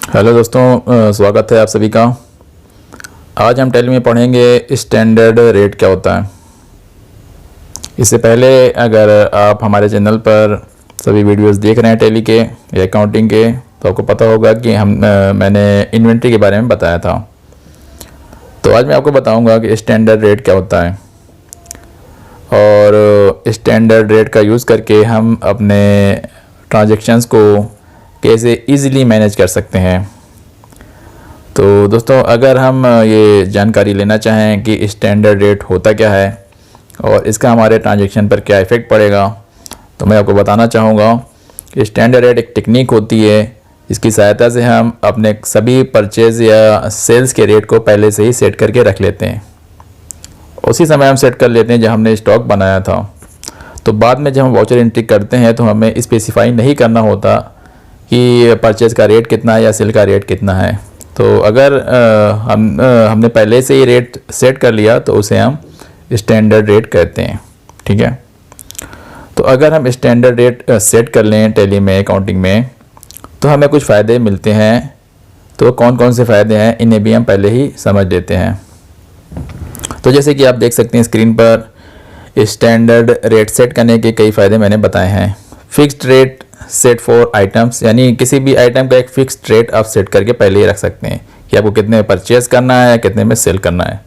Hello दोस्तों, स्वागत है आप सभी का। आज हम टैली में पढ़ेंगे स्टैंडर्ड रेट क्या होता है। इससे पहले अगर आप हमारे चैनल पर सभी वीडियोस देख रहे हैं टैली के या अकाउंटिंग के, तो आपको पता होगा कि मैंने इन्वेंट्री के बारे में बताया था। तो आज मैं आपको बताऊंगा कि स्टैंडर्ड रेट क्या होता है और स्टैंडर्ड रेट का यूज़ करके हम अपने ट्रांजैक्शंस को कैसे इजीली मैनेज कर सकते हैं। तो दोस्तों, अगर हम ये जानकारी लेना चाहें कि स्टैंडर्ड रेट होता क्या है और इसका हमारे ट्रांजैक्शन पर क्या इफ़ेक्ट पड़ेगा, तो मैं आपको बताना चाहूँगा कि स्टैंडर्ड रेट एक टेक्निक होती है। इसकी सहायता से हम अपने सभी परचेज़ या सेल्स के रेट को पहले से ही सेट करके रख लेते हैं। उसी समय हम सेट कर लेते हैं जब हमने स्टॉक बनाया था। तो बाद में जब हम वाउचर एंट्री करते हैं तो हमें स्पेसिफाई नहीं करना होता कि परचेज़ का रेट कितना है या सेल का रेट कितना है। तो अगर हमने पहले से ही रेट सेट कर लिया तो उसे हम स्टैंडर्ड रेट कहते हैं। ठीक है, तो अगर हम स्टैंडर्ड रेट सेट कर लें टैली में, अकाउंटिंग में, तो हमें कुछ फ़ायदे मिलते हैं। तो कौन कौन से फ़ायदे हैं इन्हें भी हम पहले ही समझ लेते हैं। तो जैसे कि आप देख सकते हैं स्क्रीन पर, स्टैंडर्ड रेट सेट करने के कई फ़ायदे मैंने बताए हैं। Fixed rate set for items, यानी किसी भी आइटम का एक फिक्स्ड रेट आप सेट करके पहले ही रख सकते हैं कि आपको कितने में परचेज करना है, कितने में सेल करना है।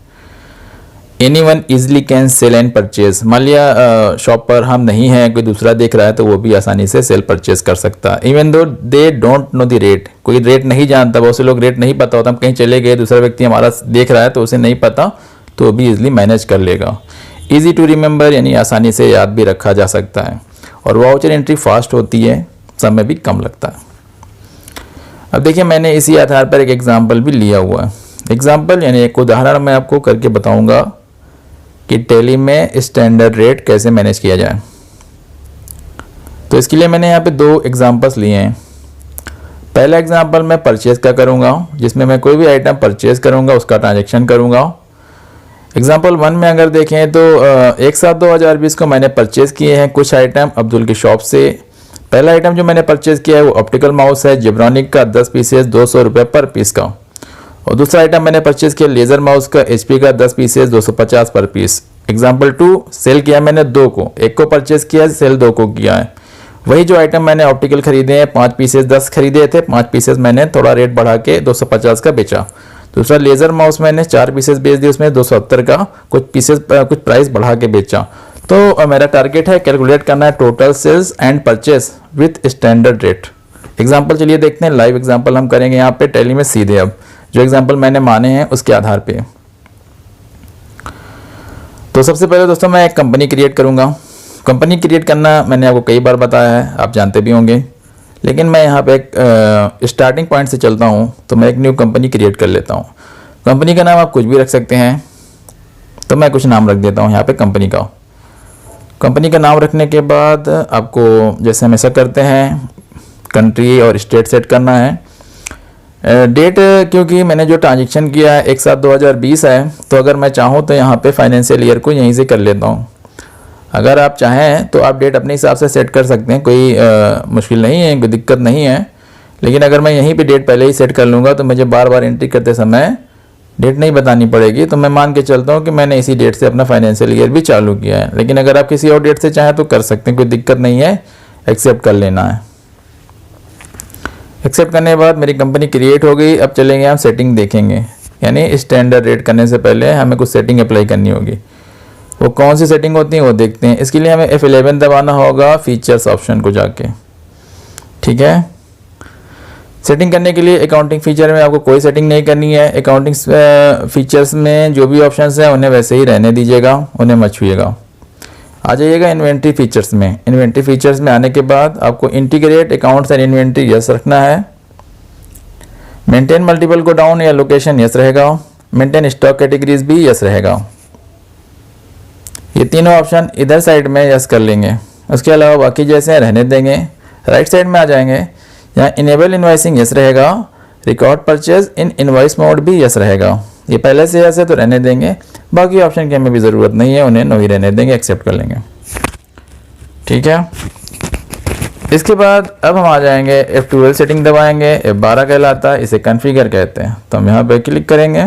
Anyone easily can sell and purchase, मान लिया शॉप पर हम नहीं हैं, कोई दूसरा देख रहा है तो वो भी आसानी से सेल परचेज कर सकता है। Even though they don't know the rate, कोई रेट नहीं जानता, बहुत से लोग रेट नहीं पता होता। हम कहीं चले गए, दूसरा व्यक्ति हमारा देख रहा है तो उसे नहीं पता, तो वो भी इजीली मैनेज कर लेगा। ईजी टू रिमेंबर, यानी आसानी से याद भी रखा जा सकता है। और वाउचर एंट्री फास्ट होती है, समय भी कम लगता है। अब देखिए, मैंने इसी आधार पर एक एग्जाम्पल भी लिया हुआ है। एग्जाम्पल यानी एक उदाहरण मैं आपको करके बताऊंगा कि टैली में स्टैंडर्ड रेट कैसे मैनेज किया जाए। तो इसके लिए मैंने यहाँ पे दो एग्जाम्पल्स लिए हैं। पहला एग्जाम्पल मैं परचेज का करूँगा, जिसमें मैं कोई भी आइटम परचेज करूँगा उसका ट्रांजेक्शन करूँगा। एग्जाम्पल 1 में अगर देखें तो 1/7/2020 को मैंने परचेज़ किए हैं कुछ आइटम अब्दुल की शॉप से। पहला आइटम जो मैंने परचेज़ किया है वो ऑप्टिकल माउस है, जिब्रॉनिक का 10 पीसेस 200 रुपये पर पीस का। और दूसरा आइटम मैंने परचेज़ किया लेज़र माउस का HP का 10 पीसेस 250 पर पीस। एग्जाम्पल 2, सेल किया मैंने 2 को, एक को परचेज़ किया, सेल 2 को किया है। वही जो आइटम मैंने ऑप्टिकल खरीदे हैं, 5 पीसेस 10 खरीदे थे, 5 पीसेस मैंने थोड़ा रेट बढ़ा के 250 का बेचा। दूसरा लेज़र माउस मैंने 4 पीसेस बेच दिए, उसमें 270 का कुछ प्राइस बढ़ा के बेचा। तो मेरा टारगेट है कैलकुलेट करना है total sales and purchase with standard rate. Example चलिए देखते हैं, लाइव एग्जांपल हम करेंगे यहाँ पे टैली में सीधे। अब जो एग्जांपल मैंने माने हैं उसके आधार पे। तो सबसे पहले दोस्तों मैं एक कंपनी क्रिएट करूँगा। कंपनी क्रिएट करना मैंने आपको कई बार बताया है, आप जानते भी होंगे, लेकिन मैं यहाँ पे एक स्टार्टिंग पॉइंट से चलता हूँ। तो मैं एक न्यू कंपनी क्रिएट कर लेता हूँ। कंपनी का नाम आप कुछ भी रख सकते हैं, तो मैं कुछ नाम रख देता हूँ यहाँ पे कंपनी का। कंपनी का नाम रखने के बाद आपको जैसे हम ऐसा करते हैं, कंट्री और स्टेट सेट करना है। डेट, क्योंकि मैंने जो ट्रांजेक्शन किया है 1/7/2020 है, तो अगर मैं चाहूँ तो यहाँ पे फाइनेंशियल ईयर को यहीं से कर लेता हूँ। अगर आप चाहें तो आप डेट अपने हिसाब से सेट कर सकते हैं, कोई मुश्किल नहीं है, कोई दिक्कत नहीं है। लेकिन अगर मैं यहीं पे डेट पहले ही सेट कर लूँगा तो मुझे बार बार एंट्री करते समय डेट नहीं बतानी पड़ेगी। तो मैं मान के चलता हूँ कि मैंने इसी डेट से अपना फाइनेंशियल ईयर भी चालू किया है। लेकिन अगर आप किसी और डेट से चाहें तो कर सकते हैं, कोई दिक्कत नहीं है, एक्सेप्ट कर लेना है। एक्सेप्ट करने के बाद मेरी कंपनी क्रिएट हो गई। अब चलेंगे हम सेटिंग देखेंगे, यानी स्टैंडर्ड रेट करने से पहले हमें कुछ सेटिंग अप्लाई करनी होगी। वो कौन सी सेटिंग होती है वो देखते हैं। इसके लिए हमें F11 दबाना होगा फीचर्स ऑप्शन को जाके। ठीक है, सेटिंग करने के लिए अकाउंटिंग फीचर में आपको कोई सेटिंग नहीं करनी है। अकाउंटिंग फीचर्स में जो भी ऑप्शंस हैं उन्हें वैसे ही रहने दीजिएगा, उन्हें मत छूइएगा। आ जाइएगा इन्वेंट्री फीचर्स में। इन्वेंट्री फीचर्स में आने के बाद आपको integrate accounts and inventory yes रखना है। मेंटेन मल्टीपल गो डाउन या लोकेशन यस रहेगा। मेंटेन स्टॉक कैटेगरीज भी यस रहेगा। ये तीनों ऑप्शन इधर साइड में यस कर लेंगे। उसके अलावा बाकी जैसे रहने देंगे। राइट साइड में आ जाएंगे, यहाँ इनेबल इनवाइसिंग यस रहेगा। Record purchase in invoice mode भी यस रहेगा। ये पहले से यस है तो रहने देंगे, बाकी ऑप्शन की हमें भी ज़रूरत नहीं है, उन्हें नो ही रहने देंगे, एक्सेप्ट कर लेंगे। ठीक है, इसके बाद अब हम आ जाएंगे F12 सेटिंग दबाएंगे, F12 कहलाता है, इसे कॉन्फ़िगर कहते हैं। तो हम यहाँ पे क्लिक करेंगे।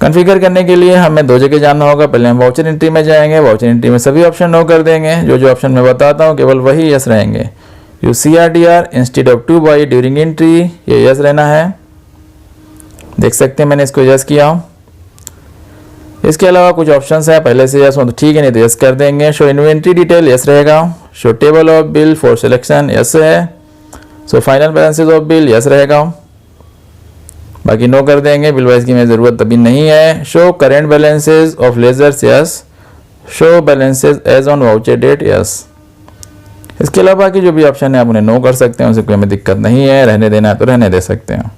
कॉन्फ़िगर करने के लिए हमें दो जगह जाना होगा। पहले हम वाउचर एंट्री में जाएंगे, वाउचर एंट्री में सभी ऑप्शन नो कर देंगे, जो जो ऑप्शन मैं बताता हूँ केवल वही यस रहेंगे। Use CRDR instead of 2 by during entry, ये यस रहना है। देख सकते हैं मैंने इसको यस किया। इसके अलावा कुछ ऑप्शंस है, पहले से यस हो तो ठीक है, नहीं तो यस कर देंगे। शो इन्वेंट्री डिटेल यस रहेगा। Show table of bill for selection yes है। So final balances of bill yes रहेगा, बाकी नो कर देंगे, बिल वाइज की हमें ज़रूरत अभी नहीं है। Show current balances of ledgers yes. Show balances as on voucher date yes. इसके अलावा बाकी जो भी ऑप्शन है आप उन्हें नो कर सकते हैं, उससे कोई हमें दिक्कत नहीं है। रहने देना है तो रहने दे सकते हैं।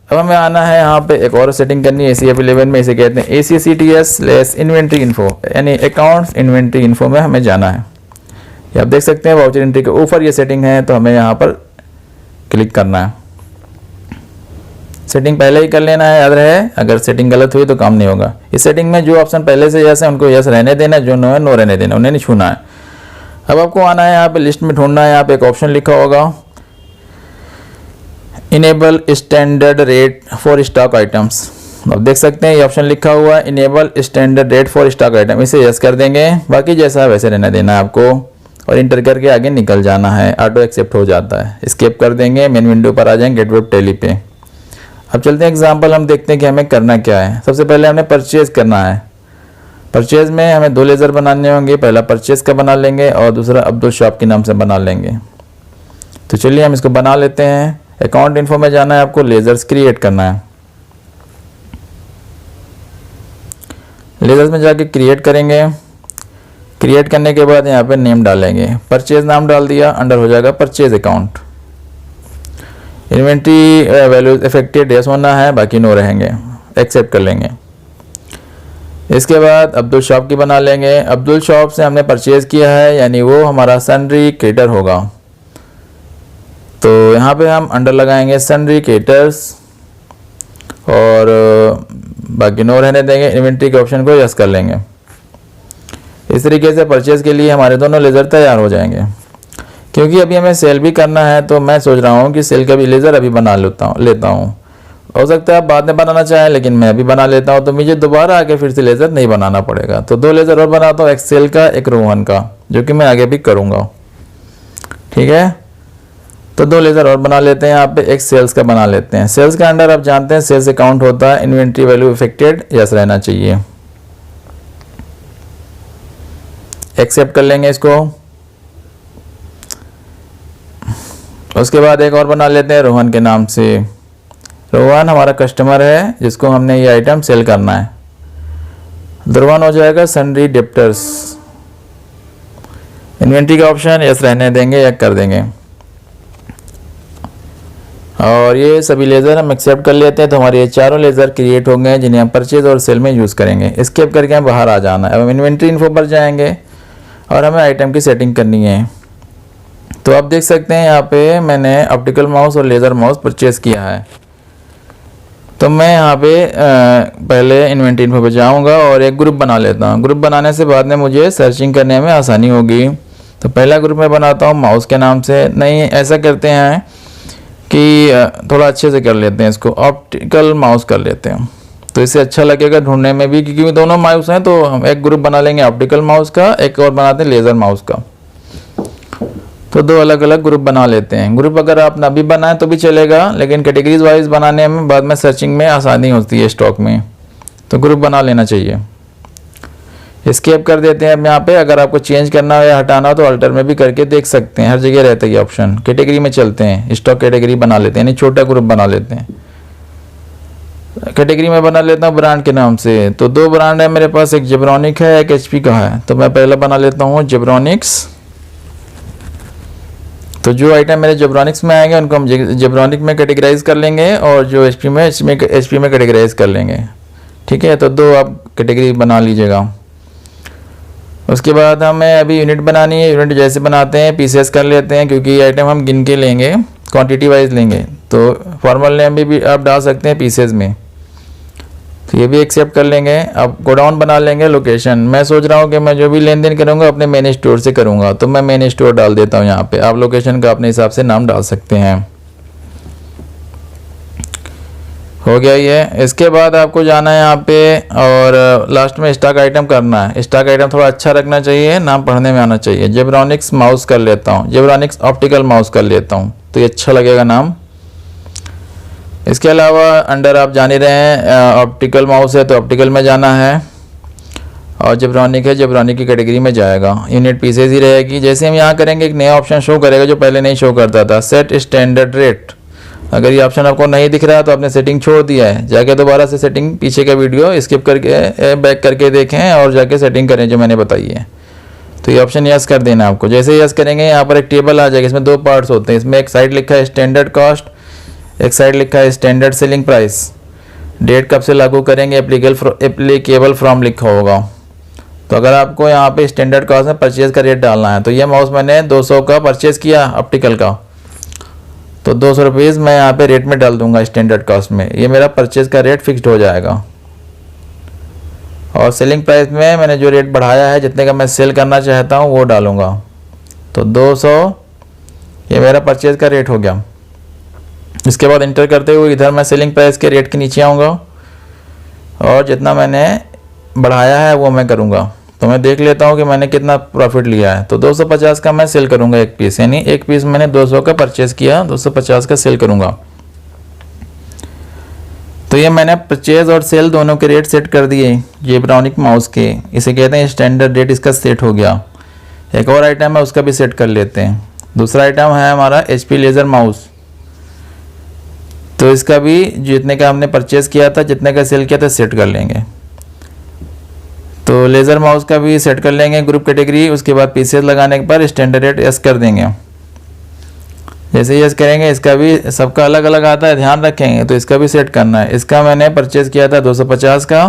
अब हमें आना है यहाँ पे एक और सेटिंग करनी है ACF11 में, इसे कहते हैं ACCTS इन्वेंट्री इन्फो, यानी अकाउंट्स इन्वेंट्री इन्फो में हमें जाना है। ये आप देख सकते हैं वाउचर एंट्री के ऊपर ये सेटिंग है, तो हमें यहाँ पर क्लिक करना है। सेटिंग पहले ही कर लेना है, याद रहे, अगर सेटिंग गलत हुई तो काम नहीं होगा। इस सेटिंग में जो ऑप्शन पहले से यस है उनको यस रहने देना, जो नो है नो रहने देना, उन्हें नहीं छूना है। अब आपको आना है यहाँ पे लिस्ट में ढूंढना है, यहाँ पे एक ऑप्शन लिखा होगा enable standard rate for stock items. अब देख सकते हैं ये ऑप्शन लिखा हुआ है enable standard rate for stock item, इसे यस कर देंगे। बाकी जैसा है वैसे रहने देना है आपको, और इंटर करके आगे निकल जाना है, ऑटो एक्सेप्ट हो जाता है। स्किप कर देंगे, मेन विंडो पर आ जाएंगे गेट वेब टेली पे। अब चलते हैं एग्जाम्पल, हम देखते हैं कि हमें करना क्या है। सबसे पहले हमें परचेज करना है। परचेज में हमें 2 लेज़र बनाने होंगे, पहला परचेज का बना लेंगे और दूसरा अब्दुल शॉप के नाम से बना लेंगे। तो चलिए हम इसको बना लेते हैं। अकाउंट इन्फो में जाना है आपको, लेजर्स क्रिएट करना है। लेजर्स में जाके क्रिएट करेंगे। क्रिएट करने के बाद यहाँ पे नेम डालेंगे, परचेज नाम डाल दिया, अंडर हो जाएगा purchase account. Inventory value affected yes होना है, बाकी नो रहेंगे, एक्सेप्ट कर लेंगे। इसके बाद अब्दुल शॉप की बना लेंगे। अब्दुल शॉप से हमने परचेज किया है, यानी वो हमारा सन्ड्री क्रेडिटर होगा। तो यहाँ पे हम अंडर लगाएंगे सन्ड्री क्रेडिटर्स और बाकी नो रहने देंगे। इन्वेंट्री के ऑप्शन को यस कर लेंगे। इस तरीके से परचेज के लिए हमारे दोनों लेज़र तैयार हो जाएंगे। क्योंकि अभी हमें सेल भी करना है, तो मैं सोच रहा हूँ कि सेल का भी लेज़र अभी बना लेता हूँ। हो सकता है आप बाद में बनाना चाहें, लेकिन मैं अभी बना लेता हूँ, तो मुझे दोबारा आके फिर से लेज़र नहीं बनाना पड़ेगा। तो 2 लेज़र और बनाता हूँ, एक सेल का एक रोहन का, जो कि मैं आगे भी करूँगा। ठीक है, तो 2 लेज़र और बना लेते हैं। यहाँ पे एक सेल्स का बना लेते हैं। सेल्स के अंडर आप जानते हैं सेल्स अकाउंट होता है, इन्वेंट्री वैल्यू इफेक्टेड यस रहना चाहिए। एक्सेप्ट कर लेंगे इसको। उसके बाद एक और बना लेते हैं रोहन के नाम से। रोहन हमारा कस्टमर है जिसको हमने ये आइटम सेल करना है। रोहन हो जाएगा सन्ड्री डेप्टर्स। इन्वेंट्री का ऑप्शन यस रहने देंगे या कर देंगे। और ये सभी लेज़र हम एक्सेप्ट कर लेते हैं, तो हमारे ये चारों लेज़र क्रिएट हो गए जिन्हें हम परचेज और सेल में यूज़ करेंगे। स्किप करके हम बाहर आ जाना है। अब हम इन्वेंट्री इन्फो पर जाएंगे और हमें आइटम की सेटिंग करनी है। तो आप देख सकते हैं यहाँ पे मैंने ऑप्टिकल माउस और लेज़र माउस परचेज किया है। तो मैं यहाँ पे पहले इन्वेंट्री इन्फो पे जाऊँगा और एक ग्रुप बना लेता हूँ। ग्रुप बनाने से बाद में मुझे सर्चिंग करने में आसानी होगी। तो पहला ग्रुप मैं बनाता हूँ माउस के नाम से। नहीं, ऐसा करते हैं कि थोड़ा अच्छे से कर लेते हैं इसको, ऑप्टिकल माउस कर लेते हैं, तो इससे अच्छा लगेगा ढूंढने में भी, क्योंकि दोनों माउस हैं। तो हम एक ग्रुप बना लेंगे ऑप्टिकल माउस का, एक और बनाते हैं लेज़र माउस का। तो 2 अलग अलग ग्रुप बना लेते हैं। ग्रुप अगर आप ना भी बनाएं तो भी चलेगा, लेकिन कैटेगरीज वाइज बनाने में बाद में सर्चिंग में आसानी होती है स्टॉक में, तो ग्रुप बना लेना चाहिए। स्केप कर देते हैं। अब यहाँ पे अगर आपको चेंज करना हो या हटाना हो तो अल्टर में भी करके देख सकते हैं, हर जगह रहता है ये ऑप्शन। कैटेगरी में चलते हैं, स्टॉक कैटेगरी बना लेते हैं, यानी छोटा ग्रुप बना लेते हैं। कैटेगरी में बना लेता हूँ ब्रांड के नाम से। तो 2 ब्रांड है मेरे पास, एक जेब्रॉनिक है, एक HP का है। तो मैं पहले बना लेता हूँ जेब्रॉनिक्स। तो जो आइटम मेरे जेब्रॉनिक्स में आएंगे उनको हम जेब्रॉनिक में कैटेगराइज कर लेंगे, और जो HP में कैटेगराइज कर लेंगे। ठीक है, तो 2 आप कैटेगरी बना लीजिएगा। उसके बाद हमें अभी यूनिट बनानी है। यूनिट जैसे बनाते हैं पीसेस कर लेते हैं, क्योंकि ये आइटम हम गिन के लेंगे, क्वांटिटी वाइज लेंगे। तो फॉर्मल नेम भी आप डाल सकते हैं पीसेस में। तो ये भी एक्सेप्ट कर लेंगे। अब गोडाउन बना लेंगे। लोकेशन मैं सोच रहा हूँ कि मैं जो भी लेन देन करूँगा अपने मेन स्टोर से करूँगा, तो मैं मेन स्टोर डाल देता हूँ यहाँ पे। आप लोकेशन का अपने हिसाब से नाम डाल सकते हैं। हो गया ये। इसके बाद आपको जाना है यहाँ पे और लास्ट में स्टॉक आइटम करना है। स्टॉक आइटम थोड़ा अच्छा रखना चाहिए, नाम पढ़ने में आना चाहिए। जेब्रॉनिक्स माउस कर लेता हूँ, जेब्रॉनिक्स ऑप्टिकल माउस कर लेता हूँ, तो ये अच्छा लगेगा नाम। इसके अलावा अंडर आप जान ही रहे हैं ऑप्टिकल माउस है तो ऑप्टिकल में जाना है, और जेब्रॉनिक है जेब्रॉनिक की कैटेगरी में जाएगा। यूनिट पीसेज ही रहेगी। जैसे हम यहाँ करेंगे एक नया ऑप्शन शो करेगा जो पहले नहीं शो करता था, सेट स्टैंडर्ड रेट। अगर ये ऑप्शन आपको नहीं दिख रहा है तो आपने सेटिंग छोड़ दिया है, जाके दोबारा से सेटिंग पीछे का वीडियो स्किप करके बैक करके देखें और जाके सेटिंग करें जो मैंने बताई है। तो ये ऑप्शन यस कर देना आपको। जैसे यस करेंगे यहाँ पर एक टेबल आ जाएगा, इसमें 2 पार्ट्स होते हैं। इसमें एक साइड लिखा है स्टैंडर्ड कॉस्ट, एक साइड लिखा है स्टैंडर्ड सेलिंग प्राइस। डेट कब से लागू करेंगे एप्लीकेबल फ्रॉम लिखा होगा। तो अगर आपको यहाँ पे स्टैंडर्ड कॉस्ट में परचेज का रेट डालना है, तो ये माउस मैंने 200 का परचेज किया ऑप्टिकल का, तो 200 रुपीज़ मैं यहाँ पे रेट में डाल दूंगा स्टैंडर्ड कॉस्ट में। ये मेरा परचेज का रेट फिक्स्ड हो जाएगा। और सेलिंग प्राइस में मैंने जो रेट बढ़ाया है, जितने का मैं सेल करना चाहता हूँ वो डालूंगा। तो 200 ये मेरा परचेज का रेट हो गया। इसके बाद इंटर करते हुए इधर मैं सेलिंग प्राइस के रेट के नीचे आऊँगा और जितना मैंने बढ़ाया है वो मैं करूँगा। तो मैं देख लेता हूँ कि मैंने कितना प्रॉफिट लिया है। तो 250 का मैं सेल करूँगा एक पीस, यानी एक पीस मैंने 200 का परचेज़ किया, 250 का सेल करूँगा। तो ये मैंने परचेज और सेल दोनों के रेट सेट कर दिए जेब्रॉनिक माउस के। इसे कहते हैं स्टैंडर्ड रेट, इसका सेट हो गया। एक और आइटम है उसका भी सेट कर लेते हैं। दूसरा आइटम है हमारा HP लेज़र माउस। तो इसका भी जितने का हमने परचेज़ किया था, जितने का सेल किया था, सेट कर लेंगे। तो लेज़र माउस का भी सेट कर लेंगे ग्रुप कैटेगरी। उसके बाद पीसेस लगाने के बाद स्टैंडर्ड रेट यस कर देंगे। जैसे यस करेंगे इसका भी सबका अलग अलग आता है, ध्यान रखेंगे। तो इसका भी सेट करना है। इसका मैंने परचेज़ किया था 250 का,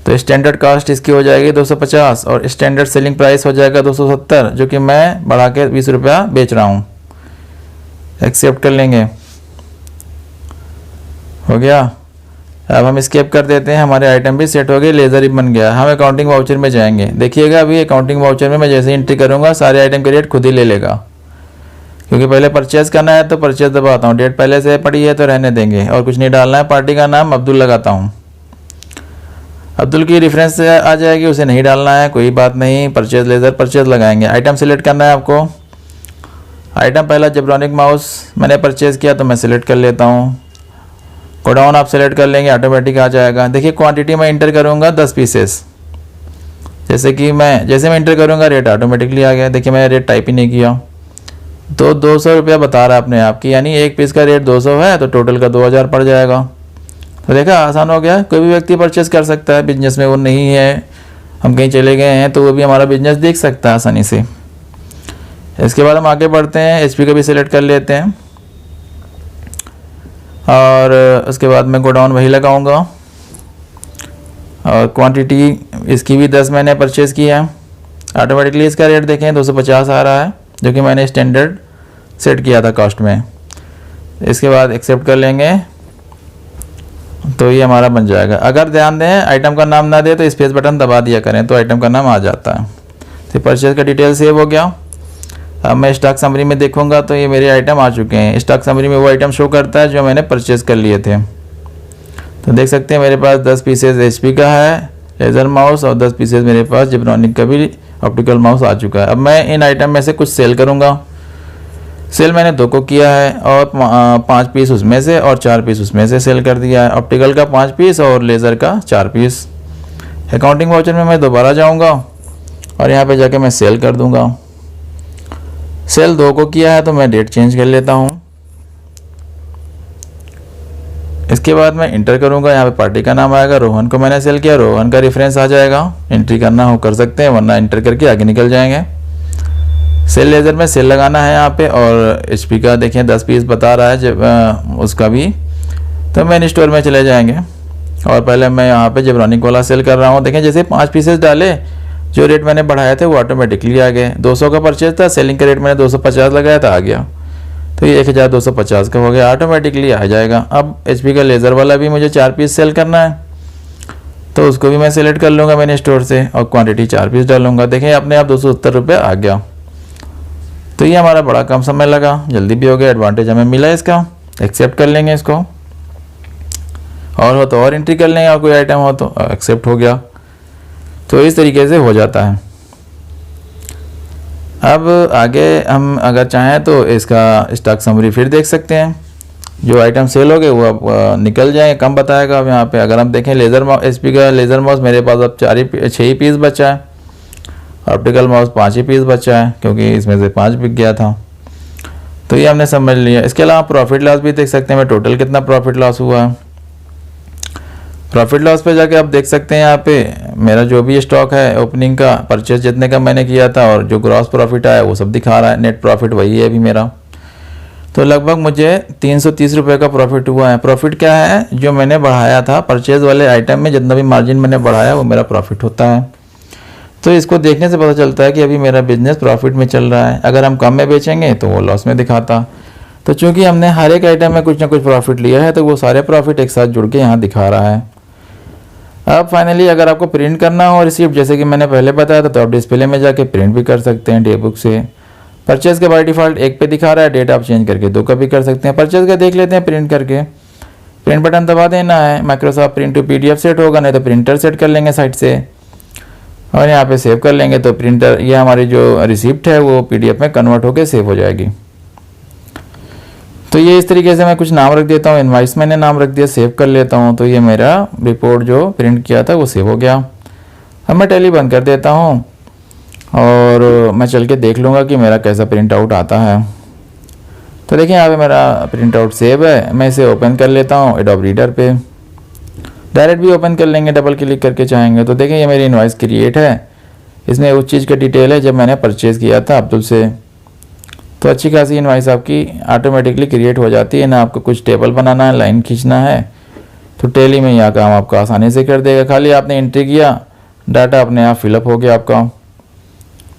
तो स्टैंडर्ड कॉस्ट इसकी हो जाएगी 250 और स्टैंडर्ड सेलिंग प्राइस हो जाएगा 270, जो कि मैं बढ़ा के 20 रुपया बेच रहा हूँ। एक्सेप्ट कर लेंगे। हो गया। अब हम स्केप कर देते हैं। हमारे आइटम भी सेट हो गए, लेज़र भी बन गया। हम अकाउंटिंग वाउचर में जाएंगे। देखिएगा अभी अकाउंटिंग वाउचर में मैं जैसे एंट्री करूँगा सारे आइटम के रेट खुद ही ले लेगा, क्योंकि पहले परचेज़ करना है तो परचेज़ दबाता हूँ। डेट पहले से पड़ी है तो रहने देंगे और कुछ नहीं डालना है। पार्टी का नाम अब्दुल लगाता हूँ, अब्दुल की रेफरेंस आ जाएगी, उसे नहीं डालना है, कोई बात नहीं। परचेज़ लेज़र परचेज़ लगाएंगे। आइटम सेलेक्ट करना है आपको। आइटम पहला जेब्रॉनिक माउस मैंने परचेज़ किया तो मैं सिलेक्ट कर लेता हूँ। गोडाउन आप सेलेक्ट कर लेंगे, ऑटोमेटिक आ जाएगा। देखिए क्वांटिटी में इंटर करूँगा 10 पीसेस। जैसे मैं इंटर करूँगा रेट ऑटोमेटिकली आ गया। देखिए मैंने रेट टाइप ही नहीं किया। तो 200 रुपया बता रहा है अपने आप की, यानी एक पीस का रेट 200 है तो टोटल का 2000 पड़ जाएगा। तो देखा आसान हो गया। कोई भी व्यक्ति परचेस कर सकता है। बिजनेस में वो नहीं है, हम कहीं चले गए हैं, तो वो भी हमारा बिजनेस देख सकता है आसानी से। इसके बाद हम आगे बढ़ते हैं। HP का भी सिलेक्ट कर लेते हैं और उसके बाद मैं गोडाउन वही लगाऊंगा। और क्वांटिटी इसकी भी 10 मैंने परचेज़ किया है। ऑटोमेटिकली इसका रेट देखें 250 आ रहा है, जो कि मैंने स्टैंडर्ड सेट किया था कॉस्ट में। इसके बाद एक्सेप्ट कर लेंगे तो ये हमारा बन जाएगा। अगर ध्यान दें आइटम का नाम ना दे तो स्पेस बटन दबा दिया करें, तो आइटम का नाम आ जाता है। तो परचेज़ का डिटेल सेव हो गया। अब मैं स्टॉक समरी में देखूंगा तो ये मेरे आइटम आ चुके हैं। स्टॉक समरी में वो आइटम शो करता है जो मैंने परचेज़ कर लिए थे। तो देख सकते हैं मेरे पास 10 पीसेज HP का है लेज़र माउस और 10 पीसेज मेरे पास जेब्रॉनिक का भी ऑप्टिकल माउस आ चुका है। अब मैं इन आइटम में से कुछ सेल करूंगा। सेल मैंने 2 को किया है और 5 पीस उसमें से और 4 पीस उसमें से सेल कर दिया है। ऑप्टिकल का 5 पीस और लेज़र का 4 पीस। अकाउंटिंग वाउचर में मैं दोबारा जाऊंगा और यहाँ पे जाके मैं सेल कर दूंगा। सेल 2 को किया है तो मैं डेट चेंज कर लेता हूँ। इसके बाद मैं इंटर करूंगा। यहाँ पे पार्टी का नाम आएगा, रोहन को मैंने सेल किया, रोहन का रेफरेंस आ जाएगा। एंट्री करना हो कर सकते हैं, वरना इंटर करके आगे निकल जाएंगे। सेल लेज़र में सेल लगाना है यहाँ पे। और HP का देखें 10 पीस बता रहा है जब उसका भी, तो मैंने स्टोर में चले जाएंगे और पहले मैं यहाँ पे जेब्रॉनिक वाला सेल कर रहा हूँ। देखें जैसे 5 पीसेस डाले, जो रेट मैंने बढ़ाया थे वो ऑटोमेटिकली आ गए। 200 का परचेज था, सेलिंग का रेट मैंने 250 लगाया था, आ गया। तो ये 1250 का हो गया, ऑटोमेटिकली आ जाएगा। अब HP का लेज़र वाला भी मुझे 4 पीस सेल करना है, तो उसको भी मैं सेलेक्ट कर लूँगा मैंने स्टोर से और क्वांटिटी 4 पीस डालूँगा। देखें अपने आप 270 रुपये आ गया। तो ये हमारा बड़ा कम समय लगा, जल्दी भी हो गया, एडवांटेज हमें मिला इसका। एक्सेप्ट कर लेंगे इसको, और हो तो और एंट्री कर लेंगे, और कोई आइटम हो तो एक्सेप्ट हो गया। तो इस तरीके से हो जाता है। अब आगे हम अगर चाहें तो इसका स्टॉक समरी फिर देख सकते हैं। जो आइटम सेल हो गए वो अब निकल जाएंगे, कम बताएगा। अब यहाँ पे अगर हम देखें लेज़र HP का लेज़र माउस मेरे पास अब 6 ही पीस बचा है, ऑप्टिकल माउस 5 ही पीस बचा है, क्योंकि इसमें से 5 बिक गया था। तो ये हमने समझ लिया। इसके अलावा प्रॉफिट लॉस भी देख सकते हैं, मैं टोटल कितना प्रॉफिट लॉस हुआ है। प्रॉफिट लॉस पे जाके आप देख सकते हैं यहाँ पे मेरा जो भी स्टॉक है ओपनिंग का, परचेज जितने का मैंने किया था और जो ग्रॉस प्रॉफिट आया वो सब दिखा रहा है। नेट प्रॉफिट वही है अभी मेरा। तो लगभग मुझे 330 रुपये का प्रॉफिट हुआ है। प्रॉफिट क्या है, जो मैंने बढ़ाया था परचेज वाले आइटम में, जितना भी मार्जिन मैंने बढ़ाया वो मेरा प्रॉफिट होता है। तो इसको देखने से पता चलता है कि अभी मेरा बिजनेस प्रॉफिट में चल रहा है। अगर हम कम में बेचेंगे तो वो लॉस में दिखाता। तो चूँकि हमने हर एक आइटम में कुछ ना कुछ प्रॉफिट लिया है, तो वो सारे प्रॉफिट एक साथ जुड़ के यहाँ दिखा रहा है। अब फाइनली अगर आपको प्रिंट करना हो रिसिप्ट, जैसे कि मैंने पहले बताया था, तो आप डिस्प्ले में जाके प्रिंट भी कर सकते हैं डे बुक से। परचेज़ का बाय डिफ़ॉल्ट 1 पे दिखा रहा है, डेट आप चेंज करके 2 का भी कर सकते हैं। परचेज़ का देख लेते हैं प्रिंट करके, प्रिंट बटन दबा देना है। Microsoft print to PDF set होगा, नहीं तो प्रिंटर सेट कर लेंगे साइट से, और यहाँ पे सेव कर लेंगे। तो प्रिंटर, ये हमारी जो रिसिप्ट है वो PDF में कन्वर्ट होकर सेव हो जाएगी। तो ये इस तरीके से मैं कुछ नाम रख देता हूँ। इनवाइस मैंने नाम रख दिया, सेव कर लेता हूँ। तो ये मेरा रिपोर्ट जो प्रिंट किया था वो सेव हो गया। अब मैं टैली बंद कर देता हूँ और मैं चल के देख लूँगा कि मेरा कैसा प्रिंट आउट आता है। तो देखिए यहाँ पे मेरा प्रिंट आउट सेव है। मैं इसे ओपन कर लेता हूँ एडोब रीडर पे, डायरेक्ट भी ओपन कर लेंगे डबल क्लिक करके चाहेंगे। तो देखिए ये मेरी इनवाइस क्रिएट है, इसमें उस चीज़ का डिटेल है जब मैंने परचेज़ किया था अब्दुल से। तो अच्छी खासी इनवाइस आपकी ऑटोमेटिकली क्रिएट हो जाती है ना। आपको कुछ टेबल बनाना है, लाइन खींचना है, तो टैली में यह काम आपका आसानी से कर देगा। खाली आपने एंट्री किया, डाटा अपने आप फिलअप हो गया आपका।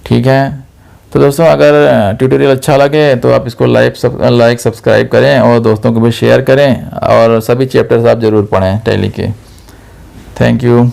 ठीक है, तो दोस्तों अगर ट्यूटोरियल अच्छा लगे तो आप इसको लाइक सब्सक्राइब करें और दोस्तों को भी शेयर करें, और सभी चैप्टर्स आप ज़रूर पढ़ें टैली के। Thank you.